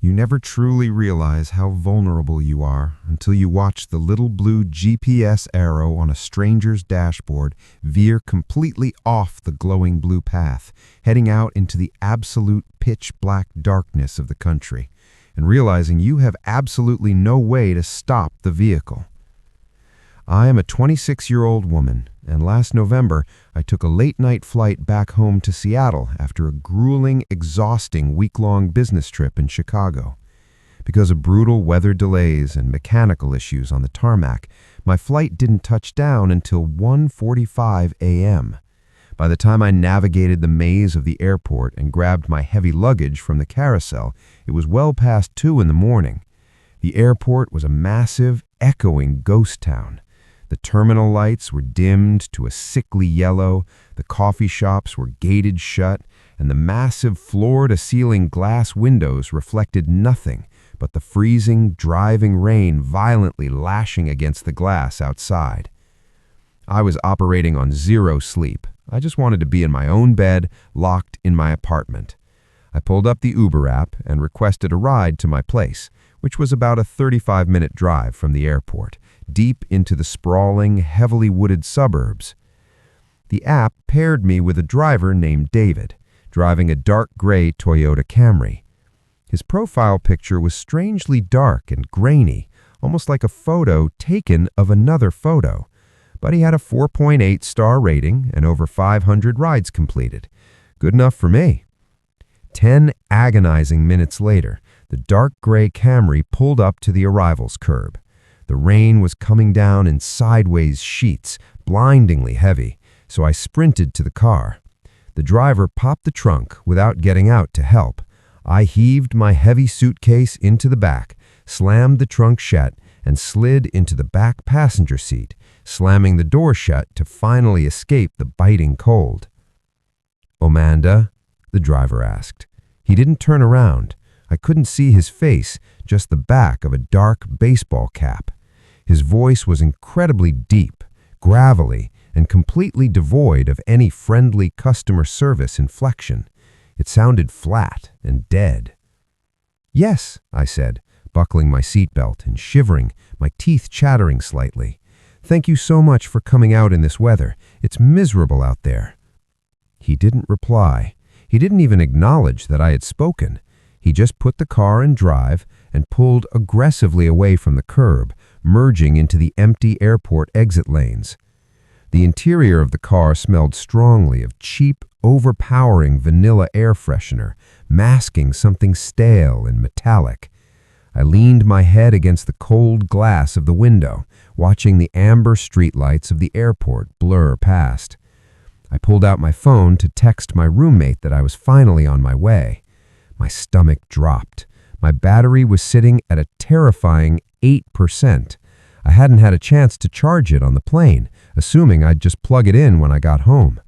You never truly realize how vulnerable you are until you watch the little blue GPS arrow on a stranger's dashboard veer completely off the glowing blue path, heading out into the absolute pitch-black darkness of the country, and realizing you have absolutely no way to stop the vehicle. I am a 26-year-old woman, and last November, I took a late-night flight back home to Seattle after a grueling, exhausting week-long business trip in Chicago. Because of brutal weather delays and mechanical issues on the tarmac, my flight didn't touch down until 1:45 a.m. By the time I navigated the maze of the airport and grabbed my heavy luggage from the carousel, it was well past 2 in the morning. The airport was a massive, echoing ghost town. The terminal lights were dimmed to a sickly yellow, the coffee shops were gated shut, and the massive floor-to-ceiling glass windows reflected nothing but the freezing, driving rain violently lashing against the glass outside. I was operating on zero sleep. I just wanted to be in my own bed, locked in my apartment. I pulled up the Uber app and requested a ride to my place, which was about a 35-minute drive from the airport, deep into the sprawling, heavily wooded suburbs. The app paired me with a driver named David, driving a dark gray Toyota Camry. His profile picture was strangely dark and grainy, almost like a photo taken of another photo, but he had a 4.8-star rating and over 500 rides completed. Good enough for me. 10 agonizing minutes later, the dark gray Camry pulled up to the arrivals curb. The rain was coming down in sideways sheets, blindingly heavy, so I sprinted to the car. The driver popped the trunk without getting out to help. I heaved my heavy suitcase into the back, slammed the trunk shut, and slid into the back passenger seat, slamming the door shut to finally escape the biting cold. "Amanda?" the driver asked. He didn't turn around. I couldn't see his face, just the back of a dark baseball cap. His voice was incredibly deep, gravelly, and completely devoid of any friendly customer service inflection. It sounded flat and dead. "Yes," I said, buckling my seatbelt and shivering, my teeth chattering slightly. "Thank you so much for coming out in this weather. It's miserable out there." He didn't reply. He didn't even acknowledge that I had spoken. He just put the car in drive and pulled aggressively away from the curb, merging into the empty airport exit lanes. The interior of the car smelled strongly of cheap, overpowering vanilla air freshener, masking something stale and metallic. I leaned my head against the cold glass of the window, watching the amber streetlights of the airport blur past. I pulled out my phone to text my roommate that I was finally on my way. My stomach dropped. My battery was sitting at a terrifying 8%. I hadn't had a chance to charge it on the plane, assuming I'd just plug it in when I got home.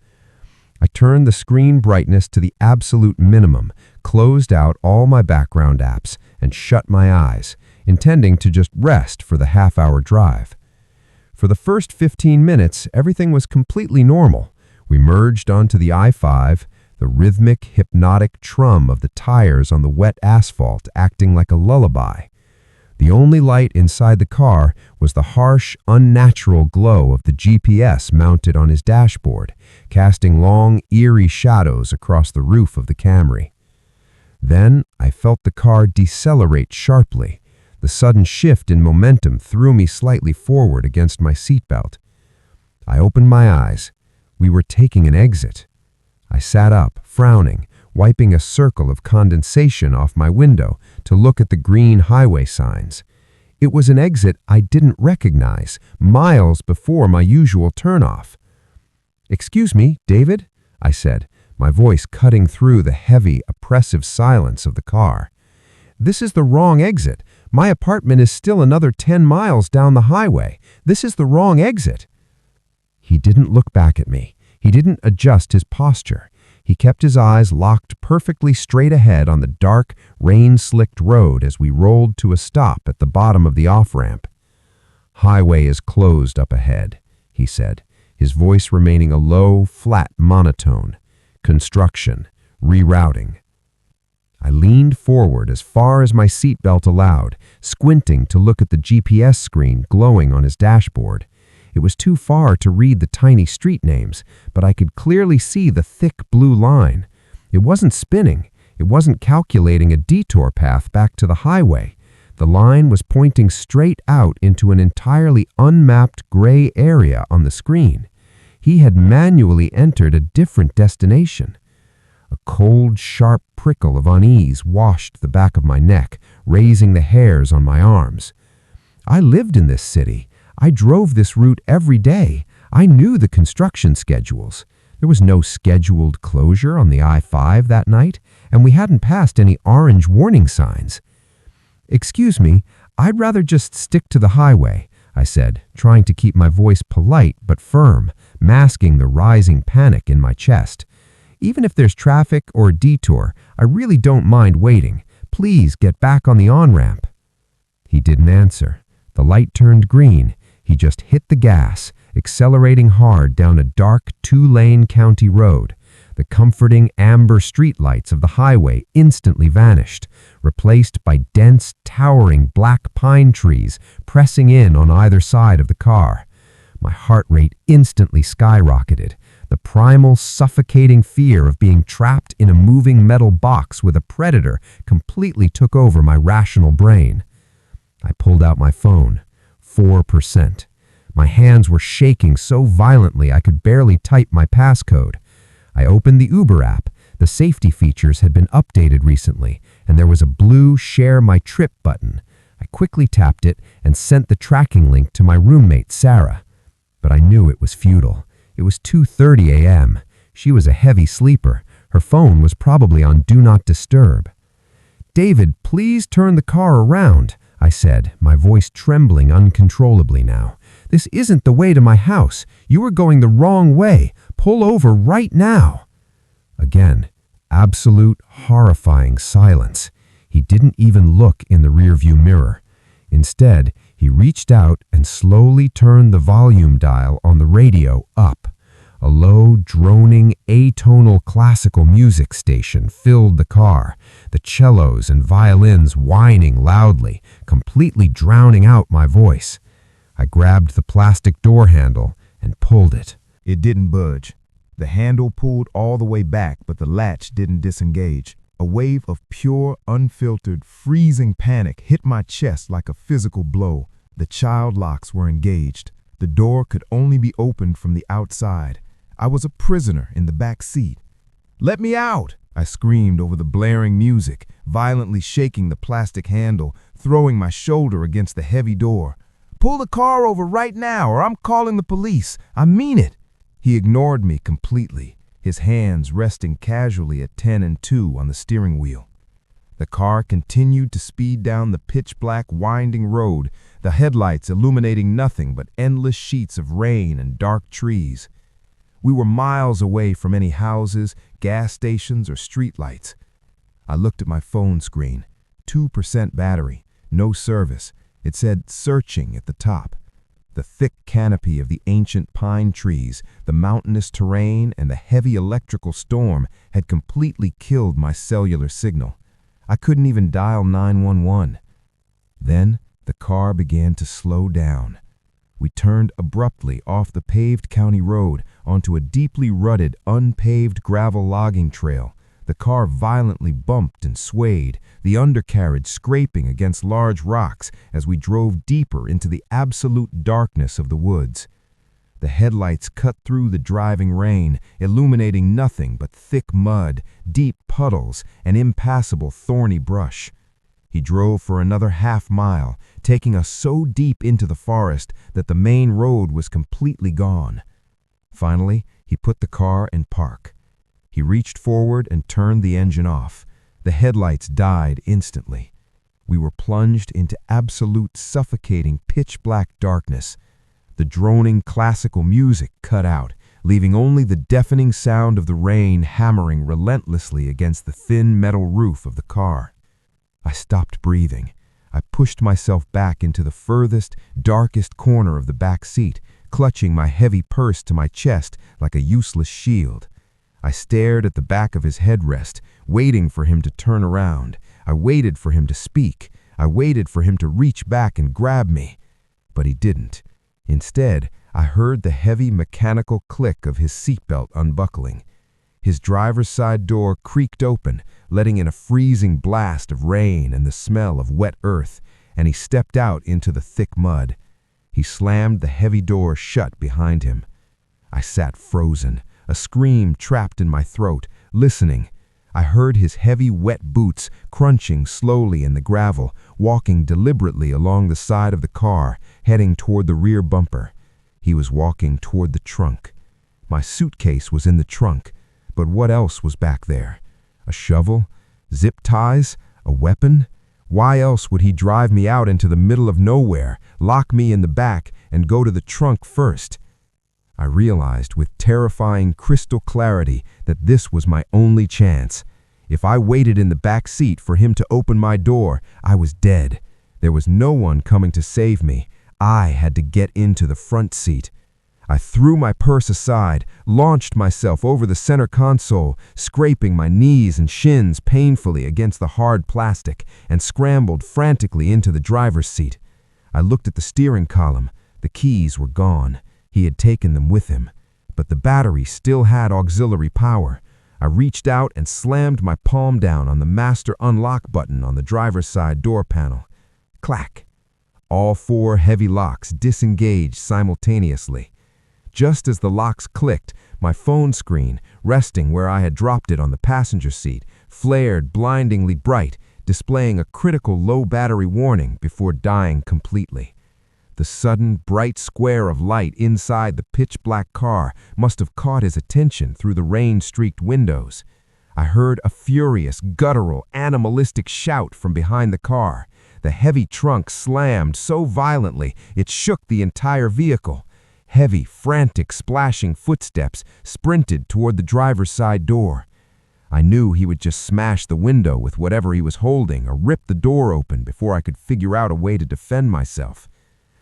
I turned the screen brightness to the absolute minimum, closed out all my background apps, and shut my eyes, intending to just rest for the half-hour drive. For the first 15 minutes, everything was completely normal. We merged onto the I-5, the rhythmic, hypnotic trum of the tires on the wet asphalt acting like a lullaby. The only light inside the car was the harsh, unnatural glow of the GPS mounted on his dashboard, casting long, eerie shadows across the roof of the Camry. Then I felt the car decelerate sharply. The sudden shift in momentum threw me slightly forward against my seatbelt. I opened my eyes. We were taking an exit. I sat up, frowning, wiping a circle of condensation off my window to look at the green highway signs. It was an exit I didn't recognize, miles before my usual turnoff. "Excuse me, David?" I said, my voice cutting through the heavy, oppressive silence of the car. "This is the wrong exit. My apartment is still another 10 miles down the highway. This is the wrong exit." He didn't look back at me. He didn't adjust his posture. He kept his eyes locked perfectly straight ahead on the dark, rain-slicked road as we rolled to a stop at the bottom of the off-ramp. "Highway is closed up ahead," he said, his voice remaining a low, flat monotone. "Construction. Rerouting." I leaned forward as far as my seatbelt allowed, squinting to look at the GPS screen glowing on his dashboard. It was too far to read the tiny street names, but I could clearly see the thick blue line. It wasn't spinning. It wasn't calculating a detour path back to the highway. The line was pointing straight out into an entirely unmapped gray area on the screen. He had manually entered a different destination. A cold, sharp prickle of unease washed the back of my neck, raising the hairs on my arms. I lived in this city. I drove this route every day. I knew the construction schedules. There was no scheduled closure on the I-5 that night, and we hadn't passed any orange warning signs. "Excuse me, I'd rather just stick to the highway," I said, trying to keep my voice polite but firm, masking the rising panic in my chest. "Even if there's traffic or a detour, I really don't mind waiting. Please get back on the on-ramp." He didn't answer. The light turned green. He just hit the gas, accelerating hard down a dark two-lane county road. The comforting amber streetlights of the highway instantly vanished, replaced by dense, towering black pine trees pressing in on either side of the car. My heart rate instantly skyrocketed. The primal, suffocating fear of being trapped in a moving metal box with a predator completely took over my rational brain. I pulled out my phone. 4%. My hands were shaking so violently I could barely type my passcode. I opened the Uber app. The safety features had been updated recently, and there was a blue Share My Trip button. I quickly tapped it and sent the tracking link to my roommate, Sarah. But I knew it was futile. It was 2:30 a.m. She was a heavy sleeper. Her phone was probably on Do Not Disturb. "David, please turn the car around," I said, my voice trembling uncontrollably now. "This isn't the way to my house. You are going the wrong way. Pull over right now." Again, absolute horrifying silence. He didn't even look in the rearview mirror. Instead, he reached out and slowly turned the volume dial on the radio up. A low, droning, atonal classical music station filled the car, the cellos and violins whining loudly, completely drowning out my voice. I grabbed the plastic door handle and pulled it. It didn't budge. The handle pulled all the way back, but the latch didn't disengage. A wave of pure, unfiltered, freezing panic hit my chest like a physical blow. The child locks were engaged. The door could only be opened from the outside. I was a prisoner in the back seat. "Let me out!" I screamed over the blaring music, violently shaking the plastic handle, throwing my shoulder against the heavy door. "Pull the car over right now, or I'm calling the police. I mean it." He ignored me completely, his hands resting casually at 10 and 2 on the steering wheel. The car continued to speed down the pitch-black, winding road, the headlights illuminating nothing but endless sheets of rain and dark trees. We were miles away from any houses, gas stations, or streetlights. I looked at my phone screen. 2% battery, no service. It said searching at the top. The thick canopy of the ancient pine trees, the mountainous terrain, and the heavy electrical storm had completely killed my cellular signal. I couldn't even dial 911. Then the car began to slow down. We turned abruptly off the paved county road onto a deeply rutted, unpaved gravel logging trail. The car violently bumped and swayed, the undercarriage scraping against large rocks as we drove deeper into the absolute darkness of the woods. The headlights cut through the driving rain, illuminating nothing but thick mud, deep puddles, and impassable thorny brush. He drove for another half-mile, taking us so deep into the forest that the main road was completely gone. Finally, he put the car in park. He reached forward and turned the engine off. The headlights died instantly. We were plunged into absolute suffocating pitch-black darkness. The droning classical music cut out, leaving only the deafening sound of the rain hammering relentlessly against the thin metal roof of the car. I stopped breathing. I pushed myself back into the furthest, darkest corner of the back seat, clutching my heavy purse to my chest like a useless shield. I stared at the back of his headrest, waiting for him to turn around. I waited for him to speak. I waited for him to reach back and grab me. But he didn't. Instead, I heard the heavy mechanical click of his seatbelt unbuckling. His driver's side door creaked open, letting in a freezing blast of rain and the smell of wet earth, and he stepped out into the thick mud. He slammed the heavy door shut behind him. I sat frozen, a scream trapped in my throat, listening. I heard his heavy, wet boots crunching slowly in the gravel, walking deliberately along the side of the car, heading toward the rear bumper. He was walking toward the trunk. My suitcase was in the trunk, but what else was back there? A shovel? Zip ties? A weapon? Why else would he drive me out into the middle of nowhere, lock me in the back, and go to the trunk first? I realized with terrifying crystal clarity that this was my only chance. If I waited in the back seat for him to open my door, I was dead. There was no one coming to save me. I had to get into the front seat. I threw my purse aside, launched myself over the center console, scraping my knees and shins painfully against the hard plastic, and scrambled frantically into the driver's seat. I looked at the steering column. The keys were gone. He had taken them with him, but the battery still had auxiliary power. I reached out and slammed my palm down on the master unlock button on the driver's side door panel. Clack! All 4 heavy locks disengaged simultaneously. Just as the locks clicked, my phone screen, resting where I had dropped it on the passenger seat, flared blindingly bright, displaying a critical low battery warning before dying completely. The sudden, bright square of light inside the pitch-black car must have caught his attention through the rain-streaked windows. I heard a furious, guttural, animalistic shout from behind the car. The heavy trunk slammed so violently it shook the entire vehicle. Heavy, frantic, splashing footsteps sprinted toward the driver's side door. I knew he would just smash the window with whatever he was holding or rip the door open before I could figure out a way to defend myself.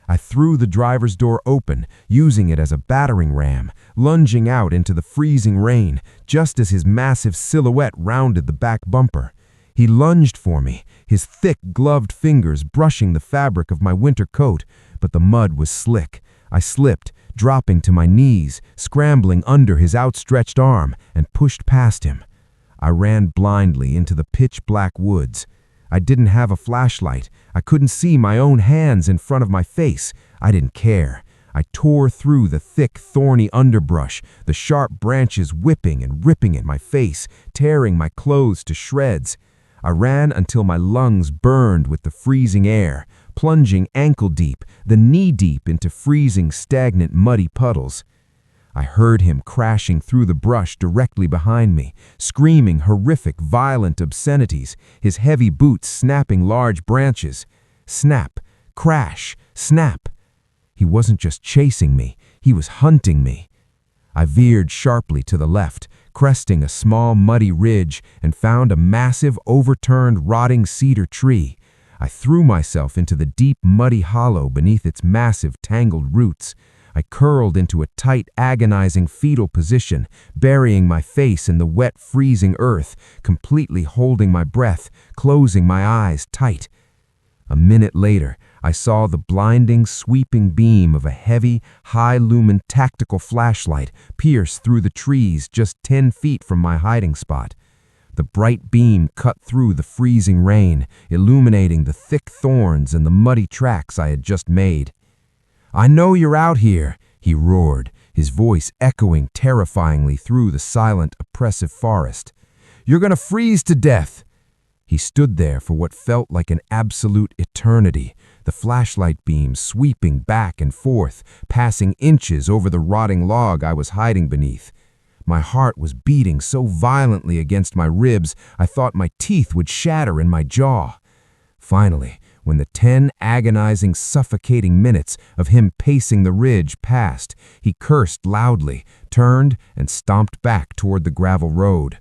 I threw the driver's door open, using it as a battering ram, lunging out into the freezing rain just as his massive silhouette rounded the back bumper. He lunged for me, his thick, gloved fingers brushing the fabric of my winter coat, but the mud was slick. I slipped, dropping to my knees, scrambling under his outstretched arm, and pushed past him. I ran blindly into the pitch-black woods. I didn't have a flashlight. I couldn't see my own hands in front of my face. I didn't care. I tore through the thick, thorny underbrush, the sharp branches whipping and ripping at my face, tearing my clothes to shreds. I ran until my lungs burned with the freezing air, plunging ankle-deep, then knee-deep into freezing, stagnant, muddy puddles. I heard him crashing through the brush directly behind me, screaming horrific, violent obscenities, his heavy boots snapping large branches. Snap, crash, snap. He wasn't just chasing me, he was hunting me. I veered sharply to the left, cresting a small muddy ridge, and found a massive, overturned, rotting cedar tree. I threw myself into the deep, muddy hollow beneath its massive, tangled roots. I curled into a tight, agonizing fetal position, burying my face in the wet, freezing earth, completely holding my breath, closing my eyes tight. A minute later, I saw the blinding, sweeping beam of a heavy, high-lumen tactical flashlight pierce through the trees just 10 feet from my hiding spot. The bright beam cut through the freezing rain, illuminating the thick thorns and the muddy tracks I had just made. "I know you're out here," he roared, his voice echoing terrifyingly through the silent, oppressive forest. "You're gonna freeze to death." He stood there for what felt like an absolute eternity, the flashlight beam sweeping back and forth, passing inches over the rotting log I was hiding beneath. My heart was beating so violently against my ribs, I thought my teeth would shatter in my jaw. Finally, when the 10 agonizing, suffocating minutes of him pacing the ridge passed, he cursed loudly, turned, and stomped back toward the gravel road.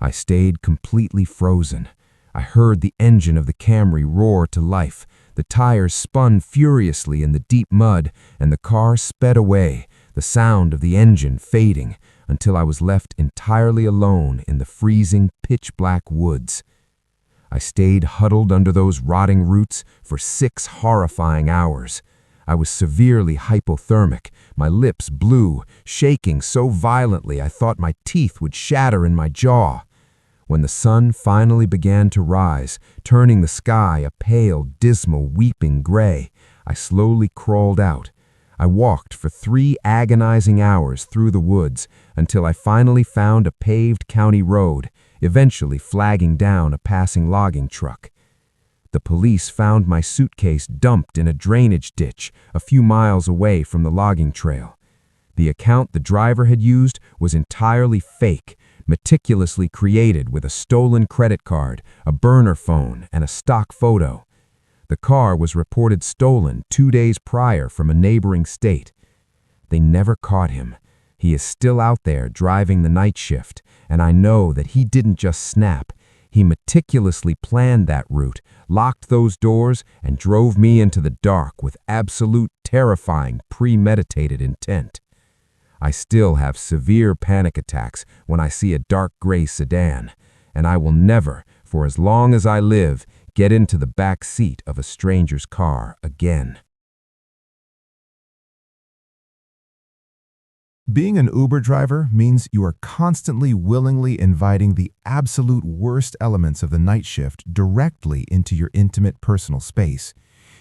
I stayed completely frozen. I heard the engine of the Camry roar to life. The tires spun furiously in the deep mud, and the car sped away, the sound of the engine fading. until I was left entirely alone in the freezing, pitch-black woods. I stayed huddled under those rotting roots for 6 horrifying hours. I was severely hypothermic, my lips blue, shaking so violently I thought my teeth would shatter in my jaw. When the sun finally began to rise, turning the sky a pale, dismal, weeping gray, I slowly crawled out. I walked for 3 agonizing hours through the woods until I finally found a paved county road, eventually flagging down a passing logging truck. The police found my suitcase dumped in a drainage ditch a few miles away from the logging trail. The account the driver had used was entirely fake, meticulously created with a stolen credit card, a burner phone, and a stock photo. The car was reported stolen 2 days prior from a neighboring state. They never caught him. He is still out there driving the night shift, and I know that he didn't just snap. He meticulously planned that route, locked those doors, and drove me into the dark with absolute, terrifying, premeditated intent. I still have severe panic attacks when I see a dark gray sedan, and I will never, for as long as I live, get into the back seat of a stranger's car again. Being an Uber driver means you are constantly willingly inviting the absolute worst elements of the night shift directly into your intimate personal space.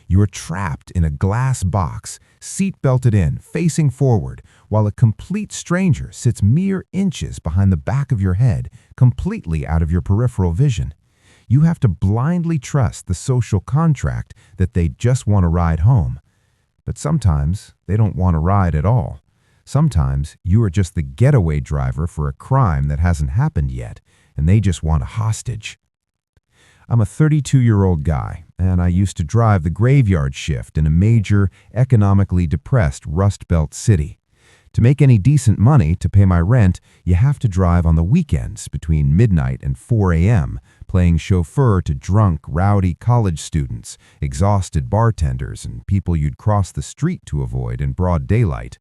You are trapped in a glass box, seat-belted in, facing forward, while a complete stranger sits mere inches behind the back of your head, completely out of your peripheral vision. You have to blindly trust the social contract that they just want to ride home. But sometimes they don't want to ride at all. Sometimes you are just the getaway driver for a crime that hasn't happened yet, and they just want a hostage. I'm a 32-year-old guy, and I used to drive the graveyard shift in a major, economically depressed Rust Belt city. To make any decent money to pay my rent, you have to drive on the weekends between midnight and 4 a.m., playing chauffeur to drunk, rowdy college students, exhausted bartenders, and people you'd cross the street to avoid in broad daylight.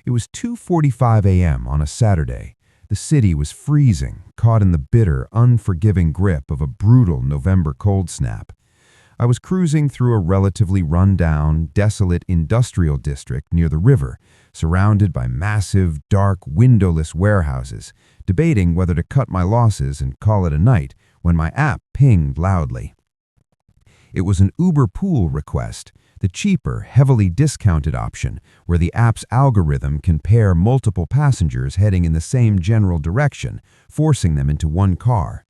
It was 2:45 a.m. on a Saturday. The city was freezing, caught in the bitter, unforgiving grip of a brutal November cold snap. I was cruising through a relatively run-down, desolate industrial district near the river, surrounded by massive, dark, windowless warehouses, debating whether to cut my losses and call it a night when my app pinged loudly. It was an Uber Pool request, the cheaper, heavily discounted option where the app's algorithm can pair multiple passengers heading in the same general direction, forcing them into one car.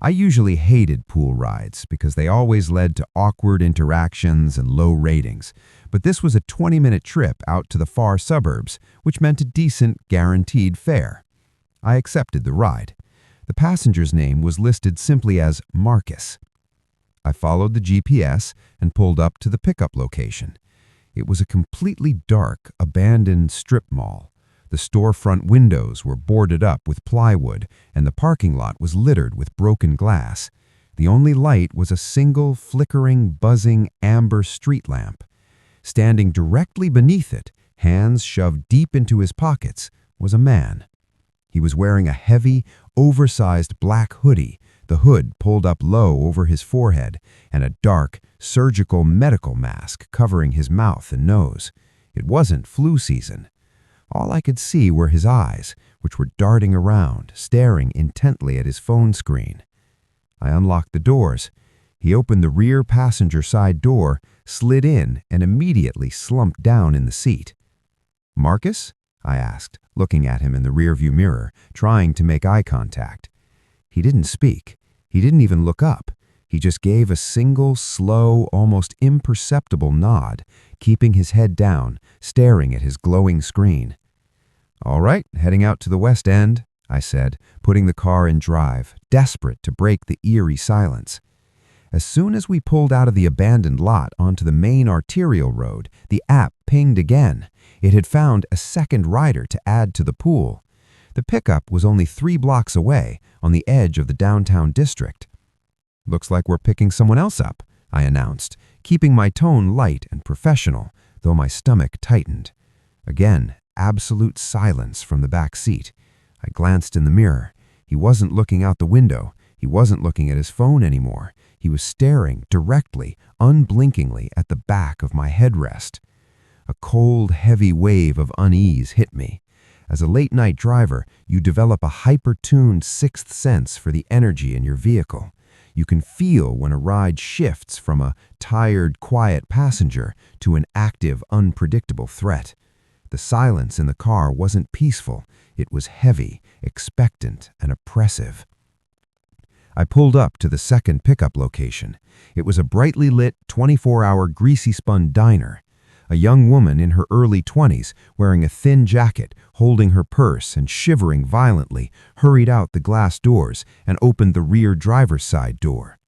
I usually hated pool rides because they always led to awkward interactions and low ratings, but this was a 20-minute trip out to the far suburbs, which meant a decent, guaranteed fare. I accepted the ride. The passenger's name was listed simply as Marcus. I followed the GPS and pulled up to the pickup location. It was a completely dark, abandoned strip mall. The storefront windows were boarded up with plywood, and the parking lot was littered with broken glass. The only light was a single, flickering, buzzing amber street lamp. Standing directly beneath it, hands shoved deep into his pockets, was a man. He was wearing a heavy, oversized black hoodie, the hood pulled up low over his forehead, and a dark, surgical medical mask covering his mouth and nose. It wasn't flu season. All I could see were his eyes, which were darting around, staring intently at his phone screen. I unlocked the doors. He opened the rear passenger side door, slid in, and immediately slumped down in the seat. "Marcus?" I asked, looking at him in the rearview mirror, trying to make eye contact. He didn't speak. He didn't even look up. He just gave a single, slow, almost imperceptible nod, keeping his head down, staring at his glowing screen. "All right, heading out to the West End," I said, putting the car in drive, desperate to break the eerie silence. As soon as we pulled out of the abandoned lot onto the main arterial road, the app pinged again. It had found a second rider to add to the pool. The pickup was only 3 blocks away, on the edge of the downtown district. "Looks like we're picking someone else up," I announced, keeping my tone light and professional, though my stomach tightened. Again, absolute silence from the back seat. I glanced in the mirror. He wasn't looking out the window. He wasn't looking at his phone anymore. He was staring directly, unblinkingly at the back of my headrest. A cold, heavy wave of unease hit me. As a late-night driver, you develop a hyper-tuned sixth sense for the energy in your vehicle. You can feel when a ride shifts from a tired, quiet passenger to an active, unpredictable threat. The silence in the car wasn't peaceful. It was heavy, expectant, and oppressive. I pulled up to the second pickup location. It was a brightly lit, 24-hour greasy-spun diner. A young woman in her early 20s, wearing a thin jacket, holding her purse and shivering violently, hurried out the glass doors and opened the rear driver's side door.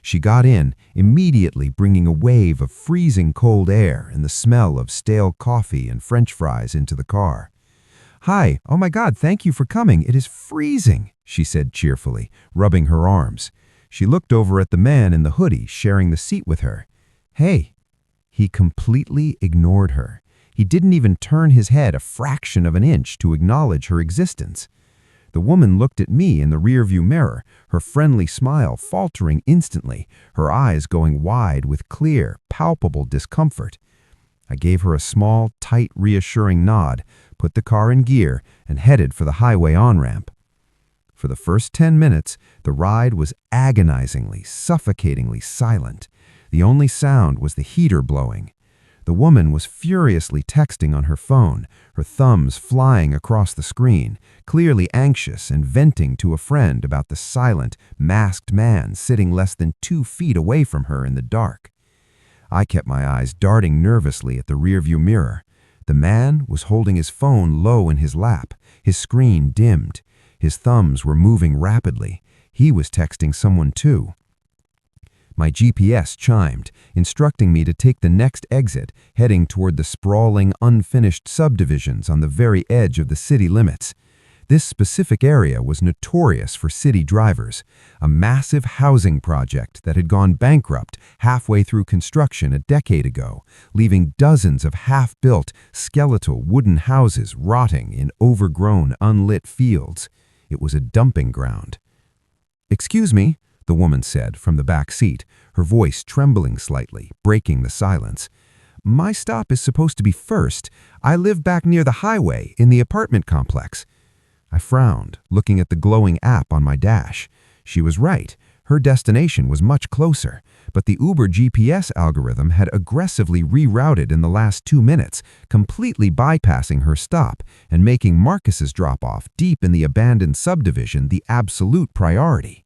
She got in, immediately bringing a wave of freezing cold air and the smell of stale coffee and French fries into the car. "Hi, oh my God, thank you for coming. It is freezing," she said cheerfully, rubbing her arms. She looked over at the man in the hoodie, sharing the seat with her. "Hey." He completely ignored her. He didn't even turn his head a fraction of an inch to acknowledge her existence. The woman looked at me in the rearview mirror, her friendly smile faltering instantly, her eyes going wide with clear, palpable discomfort. I gave her a small, tight, reassuring nod, put the car in gear, and headed for the highway on-ramp. For the first 10 minutes, the ride was agonizingly, suffocatingly silent. The only sound was the heater blowing. The woman was furiously texting on her phone, her thumbs flying across the screen, clearly anxious and venting to a friend about the silent, masked man sitting less than 2 feet away from her in the dark. I kept my eyes darting nervously at the rearview mirror. The man was holding his phone low in his lap, his screen dimmed. His thumbs were moving rapidly. He was texting someone too. My GPS chimed, instructing me to take the next exit, heading toward the sprawling, unfinished subdivisions on the very edge of the city limits. This specific area was notorious for city drivers, a massive housing project that had gone bankrupt halfway through construction a decade ago, leaving dozens of half-built, skeletal wooden houses rotting in overgrown, unlit fields. It was a dumping ground. "Excuse me," the woman said from the back seat, her voice trembling slightly, breaking the silence. "My stop is supposed to be first. I live back near the highway in the apartment complex." I frowned, looking at the glowing app on my dash. She was right. Her destination was much closer, but the Uber GPS algorithm had aggressively rerouted in the last 2 minutes, completely bypassing her stop and making Marcus's drop-off deep in the abandoned subdivision the absolute priority.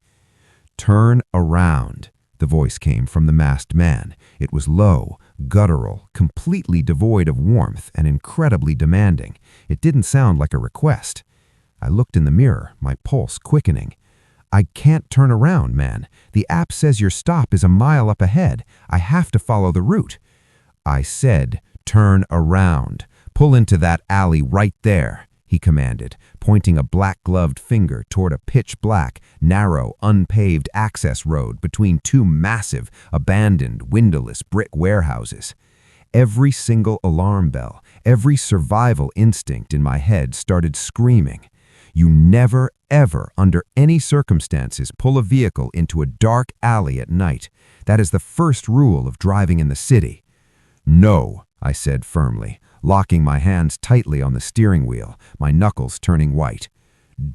"Turn around," the voice came from the masked man. It was low, guttural, completely devoid of warmth and incredibly demanding. It didn't sound like a request. I looked in the mirror, my pulse quickening. "I can't turn around, man. The app says your stop is a mile up ahead. I have to follow the route." "I said, turn around. Pull into that alley right there," he commanded, pointing a black-gloved finger toward a pitch-black, narrow, unpaved access road between 2 massive, abandoned, windowless brick warehouses. Every single alarm bell, every survival instinct in my head started screaming. You never, ever, under any circumstances, pull a vehicle into a dark alley at night. That is the first rule of driving in the city. "No," I said firmly, locking my hands tightly on the steering wheel, my knuckles turning white.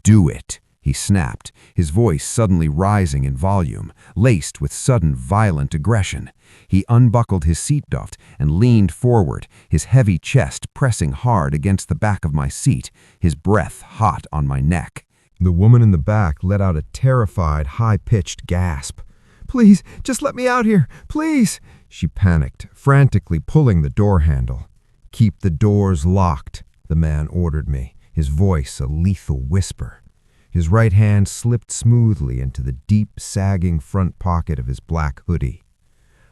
"Do it," he snapped, his voice suddenly rising in volume, laced with sudden violent aggression. He unbuckled his seatbelt and leaned forward, his heavy chest pressing hard against the back of my seat, his breath hot on my neck. The woman in the back let out a terrified, high-pitched gasp. "Please, just let me out here, please!" She panicked, frantically pulling the door handle. "Keep the doors locked," the man ordered me, his voice a lethal whisper. His right hand slipped smoothly into the deep, sagging front pocket of his black hoodie.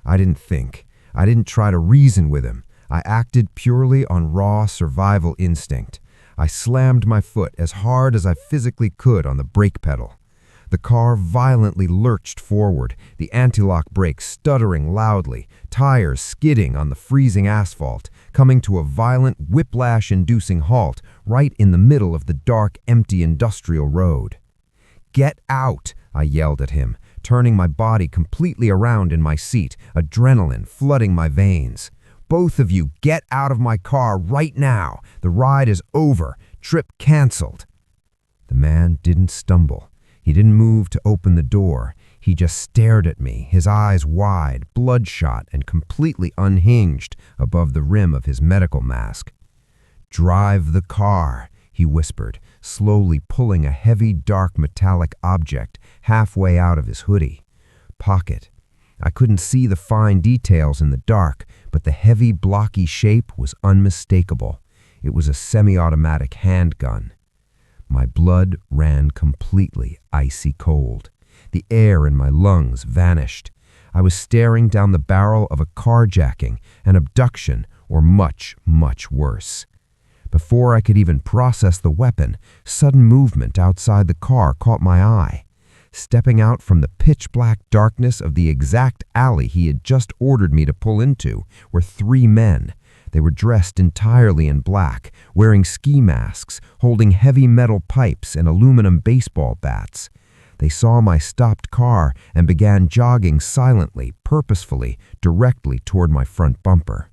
I didn't think. I didn't try to reason with him. I acted purely on raw survival instinct. I slammed my foot as hard as I physically could on the brake pedal. The car violently lurched forward, the anti-lock brakes stuttering loudly, tires skidding on the freezing asphalt, coming to a violent whiplash-inducing halt right in the middle of the dark, empty industrial road. "Get out!" I yelled at him, turning my body completely around in my seat, adrenaline flooding my veins. "Both of you, get out of my car right now! The ride is over! Trip canceled!" The man didn't stumble. He didn't move to open the door. He just stared at me, his eyes wide, bloodshot, and completely unhinged above the rim of his medical mask. "Drive the car," he whispered, slowly pulling a heavy, dark metallic object halfway out of his hoodie. Pocket. I couldn't see the fine details in the dark, but the heavy, blocky shape was unmistakable. It was a semi-automatic handgun. My blood ran completely icy cold. The air in my lungs vanished. I was staring down the barrel of a carjacking, an abduction, or much, much worse. Before I could even process the weapon, sudden movement outside the car caught my eye. Stepping out from the pitch-black darkness of the exact alley he had just ordered me to pull into were 3 men. They were dressed entirely in black, wearing ski masks, holding heavy metal pipes and aluminum baseball bats. They saw my stopped car and began jogging silently, purposefully, directly toward my front bumper.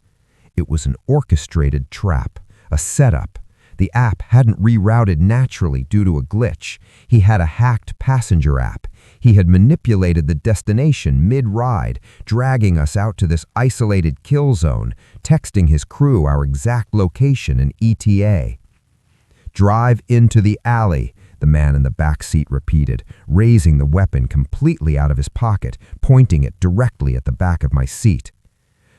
It was an orchestrated trap, a setup. The app hadn't rerouted naturally due to a glitch. He had a hacked passenger app. He had manipulated the destination mid-ride, dragging us out to this isolated kill zone, texting his crew our exact location and ETA. "Drive into the alley," the man in the back seat repeated, raising the weapon completely out of his pocket, pointing it directly at the back of my seat.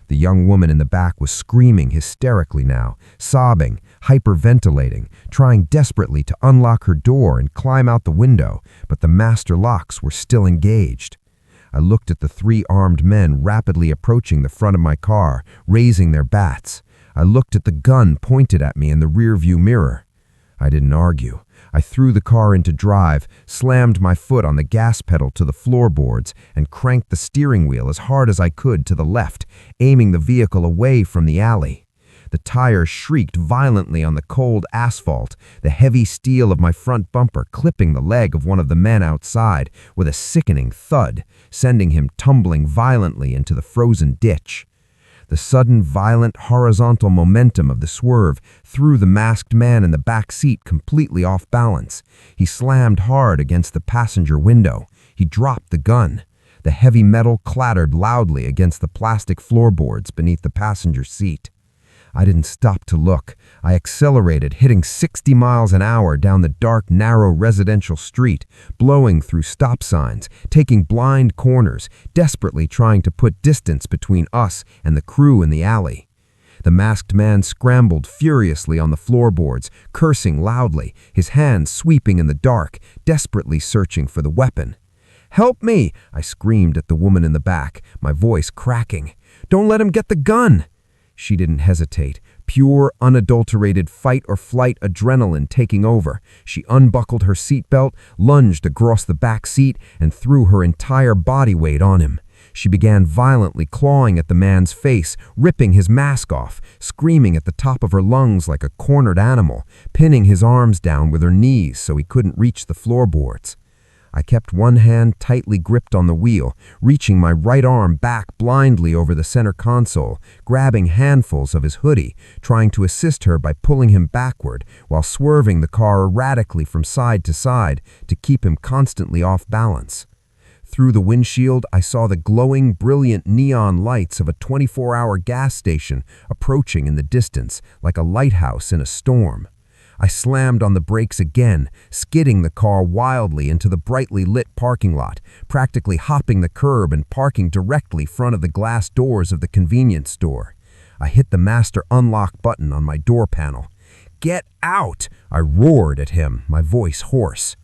The young woman in the back was screaming hysterically now, sobbing, hyperventilating, trying desperately to unlock her door and climb out the window, but the master locks were still engaged. I looked at the 3 armed men rapidly approaching the front of my car, raising their bats. I looked at the gun pointed at me in the rearview mirror. I didn't argue. I threw the car into drive, slammed my foot on the gas pedal to the floorboards, and cranked the steering wheel as hard as I could to the left, aiming the vehicle away from the alley. The tires shrieked violently on the cold asphalt, the heavy steel of my front bumper clipping the leg of one of the men outside with a sickening thud, sending him tumbling violently into the frozen ditch. The sudden, violent, horizontal momentum of the swerve threw the masked man in the back seat completely off balance. He slammed hard against the passenger window. He dropped the gun. The heavy metal clattered loudly against the plastic floorboards beneath the passenger seat. I didn't stop to look. I accelerated, hitting 60 miles an hour down the dark, narrow residential street, blowing through stop signs, taking blind corners, desperately trying to put distance between us and the crew in the alley. The masked man scrambled furiously on the floorboards, cursing loudly, his hands sweeping in the dark, desperately searching for the weapon. "Help me!" I screamed at the woman in the back, my voice cracking. "Don't let him get the gun!" She didn't hesitate, pure, unadulterated fight-or-flight adrenaline taking over. She unbuckled her seatbelt, lunged across the back seat, and threw her entire body weight on him. She began violently clawing at the man's face, ripping his mask off, screaming at the top of her lungs like a cornered animal, pinning his arms down with her knees so he couldn't reach the floorboards. I kept one hand tightly gripped on the wheel, reaching my right arm back blindly over the center console, grabbing handfuls of his hoodie, trying to assist her by pulling him backward while swerving the car erratically from side to side to keep him constantly off balance. Through the windshield, I saw the glowing, brilliant neon lights of a 24-hour gas station approaching in the distance like a lighthouse in a storm. I slammed on the brakes again, skidding the car wildly into the brightly lit parking lot, practically hopping the curb and parking directly front of the glass doors of the convenience store. I hit the master unlock button on my door panel. "Get out!" I roared at him, my voice hoarse.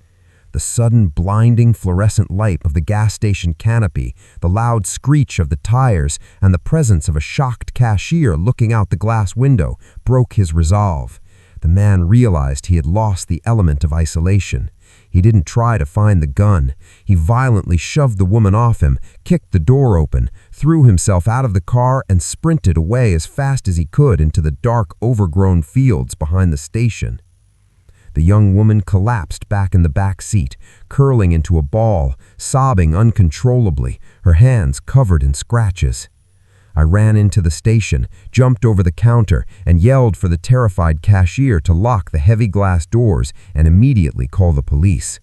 The sudden blinding fluorescent light of the gas station canopy, the loud screech of the tires, and the presence of a shocked cashier looking out the glass window broke his resolve. The man realized he had lost the element of isolation. He didn't try to find the gun. He violently shoved the woman off him, kicked the door open, threw himself out of the car, and sprinted away as fast as he could into the dark, overgrown fields behind the station. The young woman collapsed back in the back seat, curling into a ball, sobbing uncontrollably, her hands covered in scratches. I ran into the station, jumped over the counter, and yelled for the terrified cashier to lock the heavy glass doors and immediately call the police.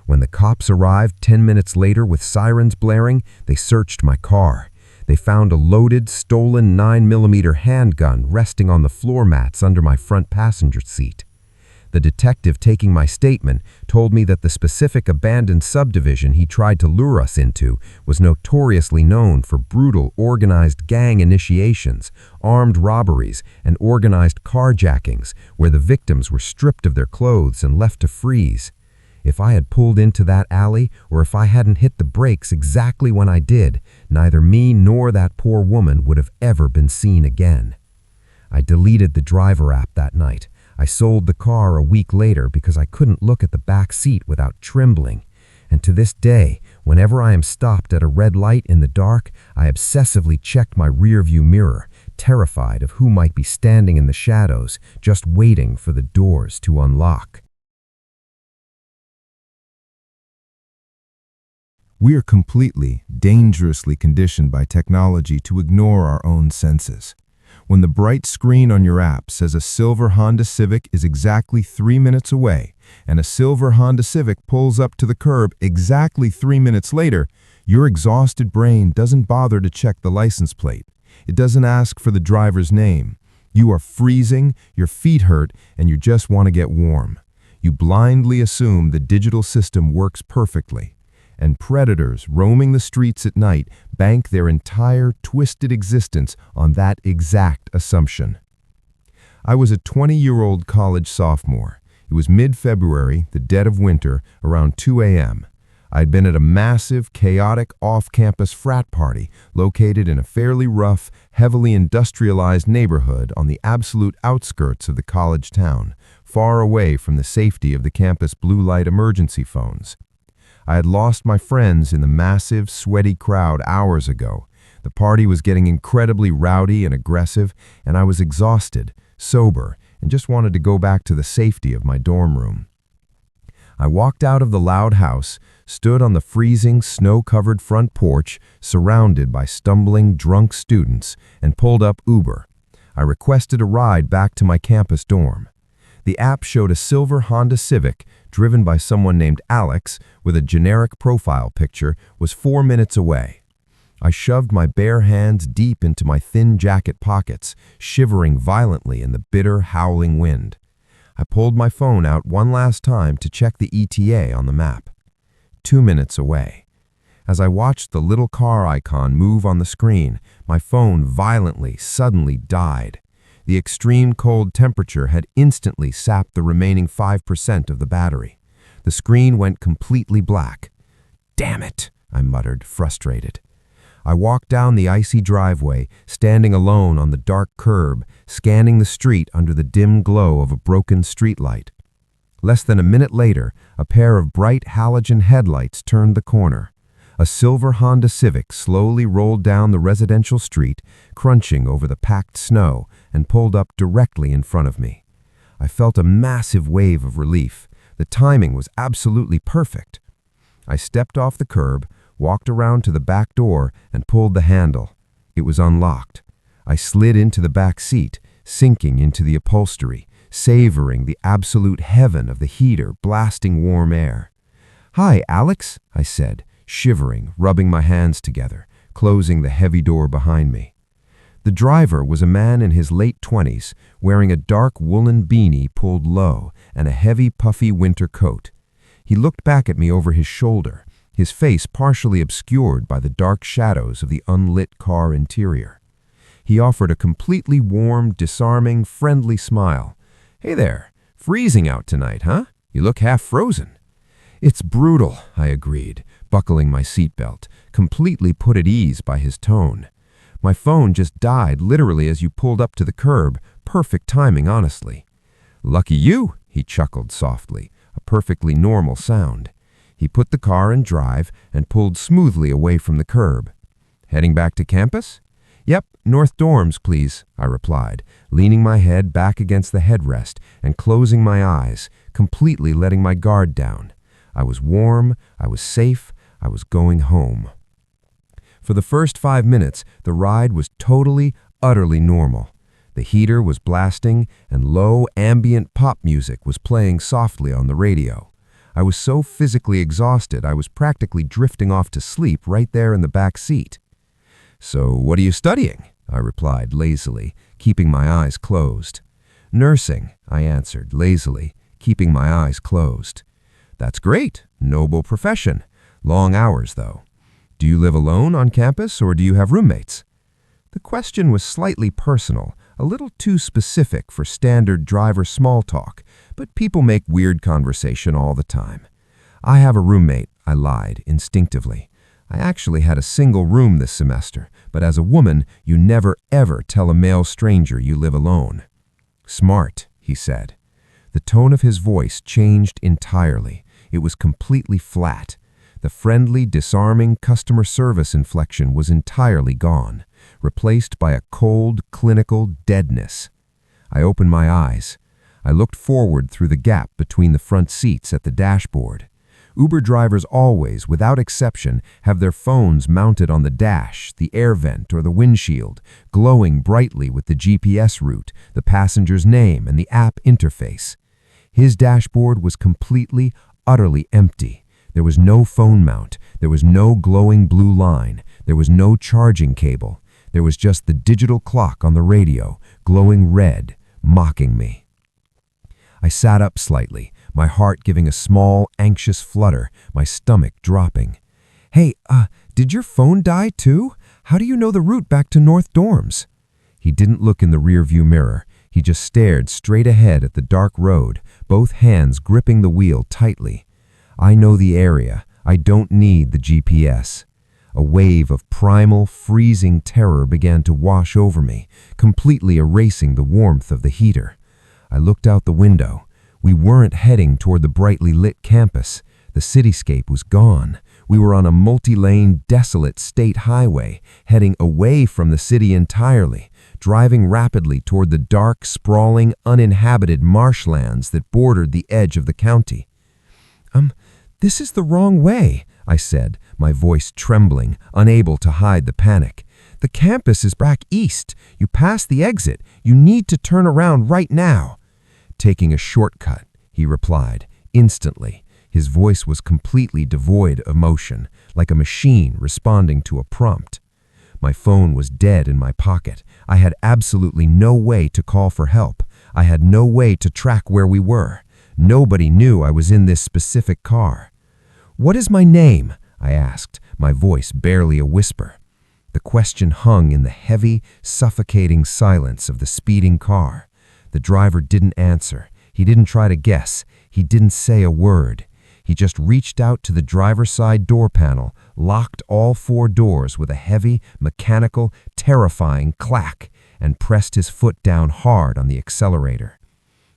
When the cops arrived 10 minutes later with sirens blaring, they searched my car. They found a loaded, stolen 9mm handgun resting on the floor mats under my front passenger seat. The detective taking my statement told me that the specific abandoned subdivision he tried to lure us into was notoriously known for brutal organized gang initiations, armed robberies, and organized carjackings where the victims were stripped of their clothes and left to freeze. If I had pulled into that alley or if I hadn't hit the brakes exactly when I did, neither me nor that poor woman would have ever been seen again. I deleted the driver app that night. I sold the car a week later because I couldn't look at the back seat without trembling. And to this day, whenever I am stopped at a red light in the dark, I obsessively check my rearview mirror, terrified of who might be standing in the shadows, just waiting for the doors to unlock. We are completely, dangerously conditioned by technology to ignore our own senses. When the bright screen on your app says a silver Honda Civic is exactly 3 minutes away, and a silver Honda Civic pulls up to the curb exactly 3 minutes later, your exhausted brain doesn't bother to check the license plate. It doesn't ask for the driver's name. You are freezing, your feet hurt, and you just want to get warm. You blindly assume the digital system works perfectly. And predators roaming the streets at night bank their entire twisted existence on that exact assumption. I was a 20-year-old college sophomore. It was mid-February, the dead of winter, around 2 a.m. I had been at a massive, chaotic, off-campus frat party located in a fairly rough, heavily industrialized neighborhood on the absolute outskirts of the college town, far away from the safety of the campus blue light emergency phones. I had lost my friends in the massive, sweaty crowd hours ago. The party was getting incredibly rowdy and aggressive, and I was exhausted, sober, and just wanted to go back to the safety of my dorm room. I walked out of the loud house, stood on the freezing, snow-covered front porch, surrounded by stumbling, drunk students, and pulled up Uber. I requested a ride back to my campus dorm. The app showed a silver Honda Civic, driven by someone named Alex, with a generic profile picture, was 4 minutes away. I shoved my bare hands deep into my thin jacket pockets, shivering violently in the bitter, howling wind. I pulled my phone out one last time to check the ETA on the map. 2 minutes away. As I watched the little car icon move on the screen, my phone violently, suddenly died. The extreme cold temperature had instantly sapped the remaining 5% of the battery. The screen went completely black. "Damn it," I muttered, frustrated. I walked down the icy driveway, standing alone on the dark curb, scanning the street under the dim glow of a broken streetlight. Less than a minute later, a pair of bright halogen headlights turned the corner. A silver Honda Civic slowly rolled down the residential street, crunching over the packed snow, and pulled up directly in front of me. I felt a massive wave of relief. The timing was absolutely perfect. I stepped off the curb, walked around to the back door, and pulled the handle. It was unlocked. I slid into the back seat, sinking into the upholstery, savoring the absolute heaven of the heater blasting warm air. "Hi, Alex," I said, shivering, rubbing my hands together, closing the heavy door behind me. The driver was a man in his late 20s, wearing a dark woolen beanie pulled low and a heavy, puffy winter coat. He looked back at me over his shoulder, his face partially obscured by the dark shadows of the unlit car interior. He offered a completely warm, disarming, friendly smile. "Hey there, freezing out tonight, huh? You look half frozen." "It's brutal," I agreed, buckling my seatbelt, completely put at ease by his tone. "My phone just died literally as you pulled up to the curb. Perfect timing, honestly." "Lucky you," he chuckled softly. a perfectly normal sound. He put the car in drive and pulled smoothly away from the curb. "Heading back to campus?" "Yep, North Dorms, please," I replied, leaning my head back against the headrest and closing my eyes, completely letting my guard down. I was warm, I was safe, I was going home. For the first 5 minutes, the ride was totally, utterly normal. The heater was blasting and low ambient pop music was playing softly on the radio. I was so physically exhausted I was practically drifting off to sleep right there in the back seat. "So what are you studying?" I replied lazily, keeping my eyes closed. "Nursing," I answered lazily, keeping my eyes closed. "That's great. Noble profession. Long hours, though. Do you live alone on campus or do you have roommates?" The question was slightly personal, a little too specific for standard driver small talk, but people make weird conversation all the time. "I have a roommate," I lied instinctively. I actually had a single room this semester, but as a woman, you never ever tell a male stranger you live alone. "Smart," he said. The tone of his voice changed entirely. It was completely flat. The friendly, disarming customer service inflection was entirely gone, replaced by a cold, clinical deadness. I opened my eyes. I looked forward through the gap between the front seats at the dashboard. Uber drivers always, without exception, have their phones mounted on the dash, the air vent, or the windshield, glowing brightly with the GPS route, the passenger's name, and the app interface. His dashboard was completely, utterly empty. There was no phone mount. There was no glowing blue line. There was no charging cable. There was just the digital clock on the radio, glowing red, mocking me. I sat up slightly, my heart giving a small, anxious flutter, my stomach dropping. "Hey, did your phone die too? How do you know the route back to North Dorms?" He didn't look in the rearview mirror. He just stared straight ahead at the dark road, both hands gripping the wheel tightly. I know the area. I don't need the GPS. A wave of primal, freezing terror began to wash over me, completely erasing the warmth of the heater. I looked out the window. We weren't heading toward the brightly lit campus. The cityscape was gone. We were on a multi-lane, desolate state highway, heading away from the city entirely, driving rapidly toward the dark, sprawling, uninhabited marshlands that bordered the edge of the county. This is the wrong way," I said, my voice trembling, unable to hide the panic. "The campus is back east. You passed the exit. You need to turn around right now." "Taking a shortcut," he replied, instantly. His voice was completely devoid of emotion, like a machine responding to a prompt. My phone was dead in my pocket. I had absolutely no way to call for help. I had no way to track where we were. Nobody knew I was in this specific car. "What is my name?" I asked, my voice barely a whisper. The question hung in the heavy, suffocating silence of the speeding car. The driver didn't answer. He didn't try to guess. He didn't say a word. He just reached out to the driver's side door panel, locked all 4 doors with a heavy, mechanical, terrifying clack, and pressed his foot down hard on the accelerator.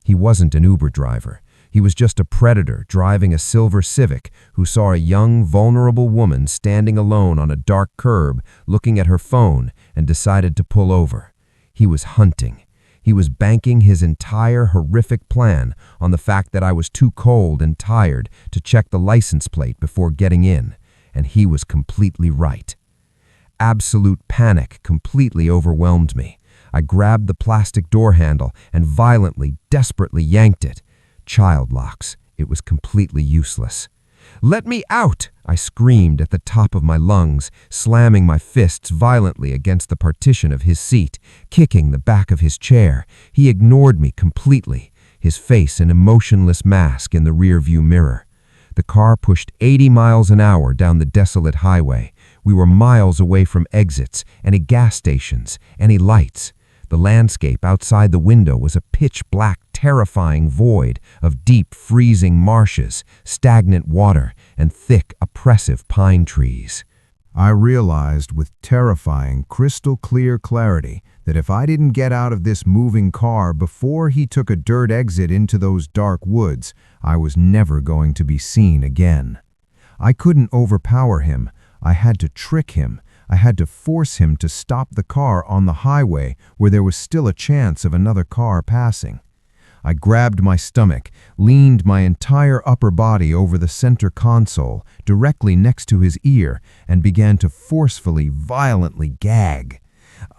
He wasn't an Uber driver. He was just a predator driving a silver Civic who saw a young, vulnerable woman standing alone on a dark curb looking at her phone and decided to pull over. He was hunting. He was banking his entire horrific plan on the fact that I was too cold and tired to check the license plate before getting in, and he was completely right. Absolute panic completely overwhelmed me. I grabbed the plastic door handle and violently, desperately yanked it. Child locks. It was completely useless. "Let me out!" I screamed at the top of my lungs, slamming my fists violently against the partition of his seat, kicking the back of his chair. He ignored me completely, his face an emotionless mask in the rearview mirror. The car pushed 80 miles an hour down the desolate highway. We were miles away from exits, any gas stations, any lights. The landscape outside the window was a pitch-black, terrifying void of deep, freezing marshes, stagnant water, and thick, oppressive pine trees. I realized with terrifying, crystal-clear clarity that if I didn't get out of this moving car before he took a dirt exit into those dark woods, I was never going to be seen again. I couldn't overpower him. I had to trick him. I had to force him to stop the car on the highway where there was still a chance of another car passing. I grabbed my stomach, leaned my entire upper body over the center console, directly next to his ear, and began to forcefully, violently gag.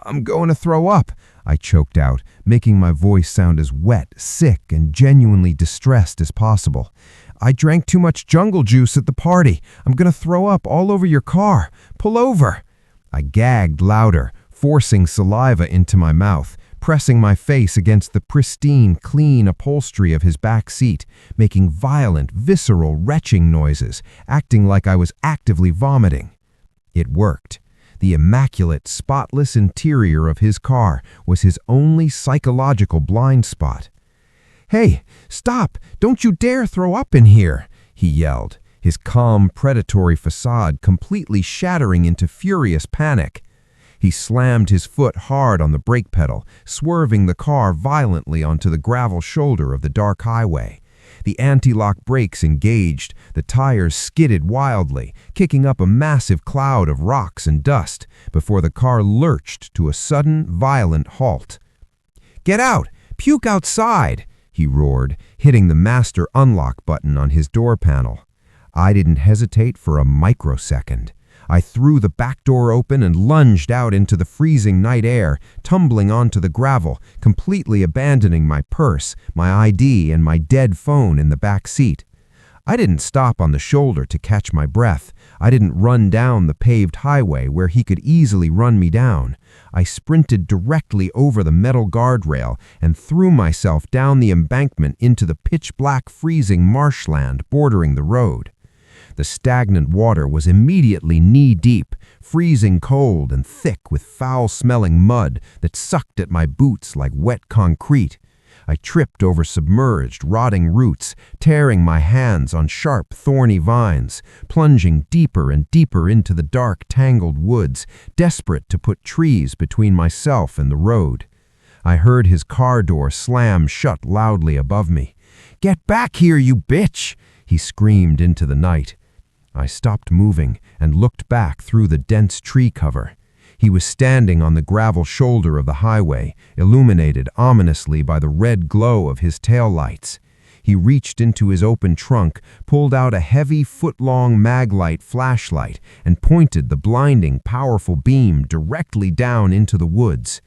"I'm going to throw up," I choked out, making my voice sound as wet, sick, and genuinely distressed as possible. "I drank too much jungle juice at the party. I'm going to throw up all over your car. Pull over." I gagged louder, forcing saliva into my mouth, pressing my face against the pristine, clean upholstery of his back seat, making violent, visceral, retching noises, acting like I was actively vomiting. It worked. The immaculate, spotless interior of his car was his only psychological blind spot. "Hey, stop! Don't you dare throw up in here!" he yelled, his calm, predatory facade completely shattering into furious panic. He slammed his foot hard on the brake pedal, swerving the car violently onto the gravel shoulder of the dark highway. The anti-lock brakes engaged, the tires skidded wildly, kicking up a massive cloud of rocks and dust before the car lurched to a sudden, violent halt. "Get out! Puke outside!" he roared, hitting the master unlock button on his door panel. I didn't hesitate for a microsecond. I threw the back door open and lunged out into the freezing night air, tumbling onto the gravel, completely abandoning my purse, my ID, and my dead phone in the back seat. I didn't stop on the shoulder to catch my breath. I didn't run down the paved highway where he could easily run me down. I sprinted directly over the metal guardrail and threw myself down the embankment into the pitch-black freezing marshland bordering the road. The stagnant water was immediately knee-deep, freezing cold and thick with foul-smelling mud that sucked at my boots like wet concrete. I tripped over submerged, rotting roots, tearing my hands on sharp, thorny vines, plunging deeper and deeper into the dark, tangled woods, desperate to put trees between myself and the road. I heard his car door slam shut loudly above me. "Get back here, you bitch!" he screamed into the night. I stopped moving and looked back through the dense tree cover. He was standing on the gravel shoulder of the highway, illuminated ominously by the red glow of his taillights. He reached into his open trunk, pulled out a heavy, foot-long Maglite flashlight, and pointed the blinding, powerful beam directly down into the woods.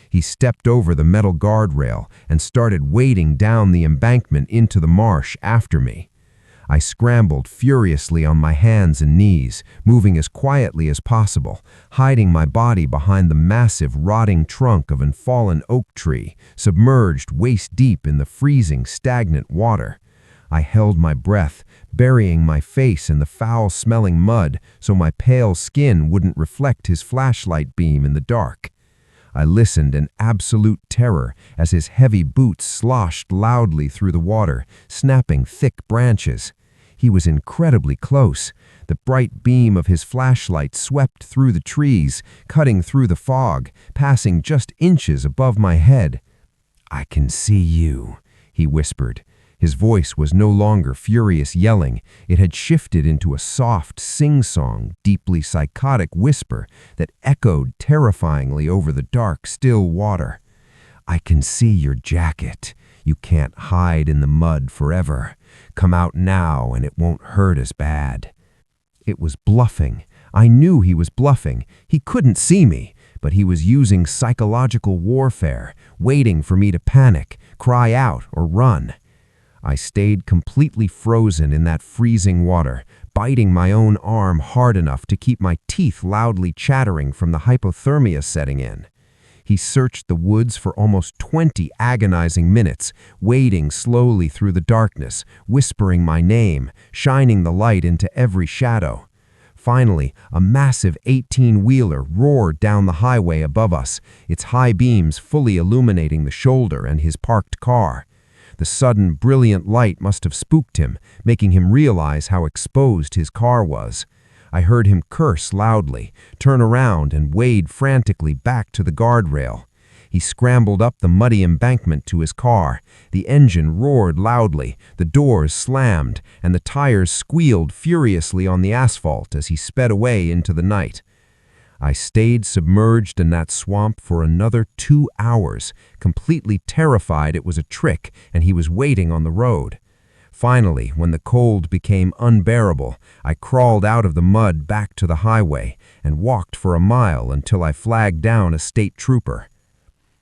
He stepped over the metal guardrail and started wading down the embankment into the marsh after me. I scrambled furiously on my hands and knees, moving as quietly as possible, hiding my body behind the massive, rotting trunk of a fallen oak tree, submerged waist-deep in the freezing, stagnant water. I held my breath, burying my face in the foul-smelling mud so my pale skin wouldn't reflect his flashlight beam in the dark. I listened in absolute terror as his heavy boots sloshed loudly through the water, snapping thick branches. He was incredibly close. The bright beam of his flashlight swept through the trees, cutting through the fog, passing just inches above my head. "I can see you," he whispered. His voice was no longer furious yelling. It had shifted into a soft, sing-song, deeply psychotic whisper that echoed terrifyingly over the dark, still water. "I can see your jacket. You can't hide in the mud forever. Come out now and it won't hurt as bad." It was bluffing. I knew he was bluffing. He couldn't see me, but he was using psychological warfare, waiting for me to panic, cry out, or run. I stayed completely frozen in that freezing water, biting my own arm hard enough to keep my teeth loudly chattering from the hypothermia setting in. He searched the woods for almost 20 agonizing minutes, wading slowly through the darkness, whispering my name, shining the light into every shadow. Finally, a massive 18-wheeler roared down the highway above us, its high beams fully illuminating the shoulder and his parked car. The sudden, brilliant light must have spooked him, making him realize how exposed his car was. I heard him curse loudly, turn around, and wade frantically back to the guardrail. He scrambled up the muddy embankment to his car. The engine roared loudly, the doors slammed, and the tires squealed furiously on the asphalt as he sped away into the night. I stayed submerged in that swamp for another 2 hours, completely terrified it was a trick and he was waiting on the road. Finally, when the cold became unbearable, I crawled out of the mud back to the highway and walked for a mile until I flagged down a state trooper.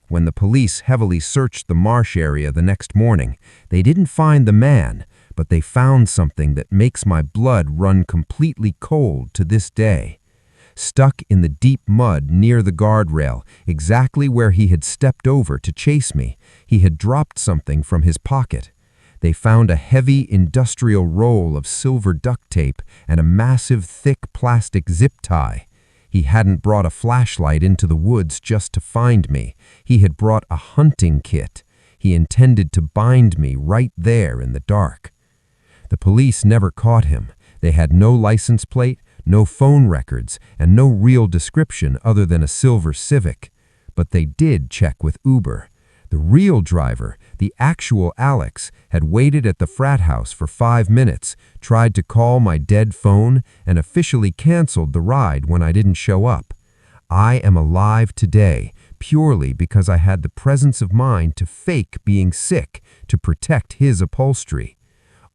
When the police heavily searched the marsh area the next morning, they didn't find the man, but they found something that makes my blood run completely cold to this day. Stuck in the deep mud near the guardrail, exactly where he had stepped over to chase me, he had dropped something from his pocket. They found a heavy industrial roll of silver duct tape and a massive thick plastic zip tie. He hadn't brought a flashlight into the woods just to find me. He had brought a hunting kit. He intended to bind me right there in the dark. The police never caught him. They had no license plate, no phone records, and no real description other than a silver Civic. But they did check with Uber. The real driver, the actual Alex, had waited at the frat house for 5 minutes, tried to call my dead phone, and officially canceled the ride when I didn't show up. I am alive today purely because I had the presence of mind to fake being sick to protect his upholstery.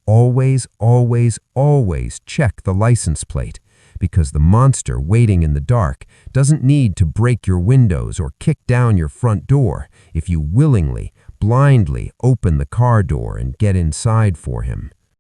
Always, always, always check the license plate, because the monster waiting in the dark doesn't need to break your windows or kick down your front door if you willingly, blindly open the car door and get inside for him.